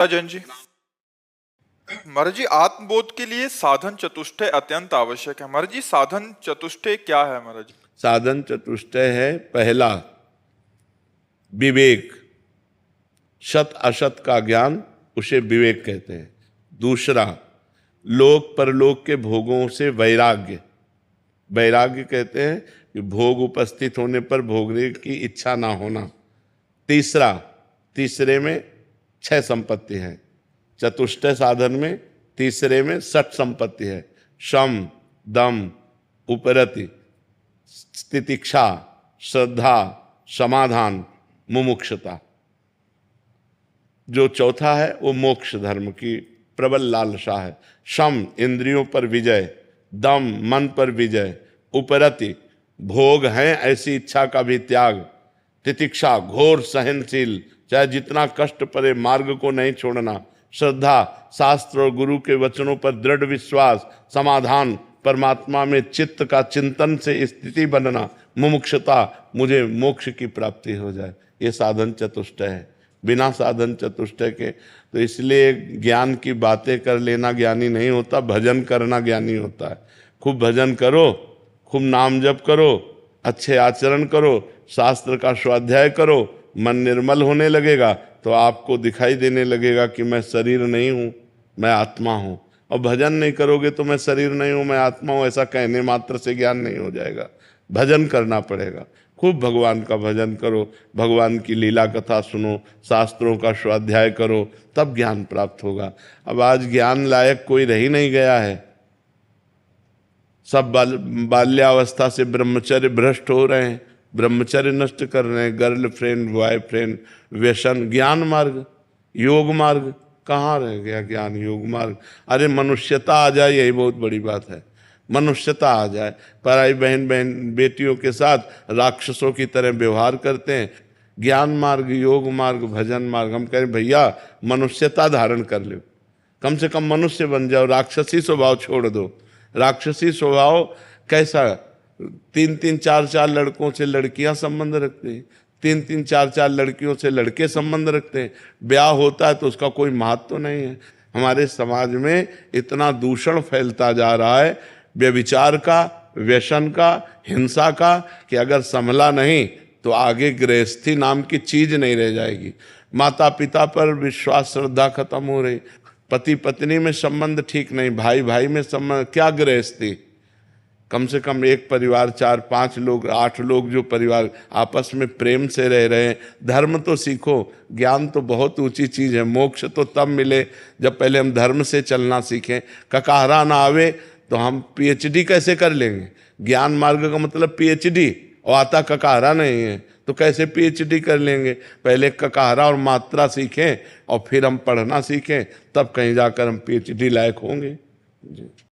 राजन जी, महाराज जी, आत्मबोध के लिए साधन चतुष्टय अत्यंत आवश्यक है। महाराज जी, साधन चतुष्टय क्या है महाराज जी? साधन चतुष्टय है, पहला विवेक, सत असत का ज्ञान, उसे विवेक कहते हैं। दूसरा लोक परलोक के भोगों से वैराग्य, वैराग्य कहते हैं कि भोग उपस्थित होने पर भोगने की इच्छा ना होना। तीसरा, तीसरे में 6 संपत्ति है, चतुष्टय साधन में तीसरे में 6 संपत्ति है। शम, दम, उपरति, तितिक्षा, श्रद्धा, समाधान, मुमुक्षुता। जो चौथा है वो मोक्ष धर्म की प्रबल लालसा है। शम, इंद्रियों पर विजय, दम, मन पर विजय, उपरति, भोग है ऐसी इच्छा का भी त्याग, तितिक्षा, घोर सहनशील, चाहे जितना कष्ट पड़े मार्ग को नहीं छोड़ना, श्रद्धा, शास्त्र और गुरु के वचनों पर दृढ़ विश्वास, समाधान, परमात्मा में चित्त का चिंतन से स्थिति बनना, मुमुक्षुता, मुझे मोक्ष की प्राप्ति हो जाए। ये साधन चतुष्टय है। बिना साधन चतुष्टय के तो इसलिए ज्ञान की बातें कर लेना ज्ञानी नहीं होता, भजन करना ज्ञानी होता है। खूब भजन करो, खूब नाम जप करो, अच्छे आचरण करो, शास्त्र का स्वाध्याय करो, मन निर्मल होने लगेगा तो आपको दिखाई देने लगेगा कि मैं शरीर नहीं हूँ, मैं आत्मा हूँ। और भजन नहीं करोगे तो मैं शरीर नहीं हूँ, मैं आत्मा हूँ, ऐसा कहने मात्र से ज्ञान नहीं हो जाएगा। भजन करना पड़ेगा। खूब भगवान का भजन करो, भगवान की लीला कथा सुनो, शास्त्रों का स्वाध्याय करो, तब ज्ञान प्राप्त होगा। अब आज ज्ञान लायक कोई रह ही नहीं गया है। सब बाल्यावस्था से ब्रह्मचर्य भ्रष्ट हो रहे हैं, ब्रह्मचर्य नष्ट कर रहे हैं, गर्लफ्रेंड, बॉयफ्रेंड, व्यसन। ज्ञान मार्ग, योग मार्ग कहाँ रह गया? ज्ञान योग मार्ग। अरे मनुष्यता आ जाए, यही बहुत बड़ी बात है। मनुष्यता आ जाए। पराई बहन बेटियों के साथ राक्षसों की तरह व्यवहार करते हैं। ज्ञान मार्ग, योग मार्ग, भजन मार्ग, हम कह रहे भैया मनुष्यता धारण कर लो, कम से कम मनुष्य बन जाओ, राक्षसी स्वभाव छोड़ दो। राक्षसी स्वभाव कैसा? 3-3, 4-4 लड़कों से लड़कियां संबंध रखते हैं, 3-3, 4-4 लड़कियों से लड़के संबंध रखते हैं। ब्याह होता है तो उसका कोई महत्व नहीं है। हमारे समाज में इतना दूषण फैलता जा रहा है, व्यभिचार का, व्यसन का, हिंसा का, कि अगर संभला नहीं तो आगे गृहस्थी नाम की चीज नहीं रह जाएगी। माता पिता पर विश्वास, श्रद्धा खत्म हो रही, पति पत्नी में संबंध ठीक नहीं, भाई भाई में संबंध, क्या गृहस्थी? कम से कम एक परिवार 4-5 लोग, 8 लोग जो परिवार आपस में प्रेम से रह रहे हैं। धर्म तो सीखो, ज्ञान तो बहुत ऊंची चीज है। मोक्ष तो तब मिले जब पहले हम धर्म से चलना सीखें। ककाहरा ना आवे तो हम पीएचडी कैसे कर लेंगे? ज्ञान मार्ग का मतलब पीएचडी, और आता ककाहरा नहीं है तो कैसे पीएचडी कर लेंगे? पहले ककाहरा और मात्रा सीखें और फिर हम पढ़ना सीखें, तब कहीं जाकर हम पीएचडी लायक होंगे। जी।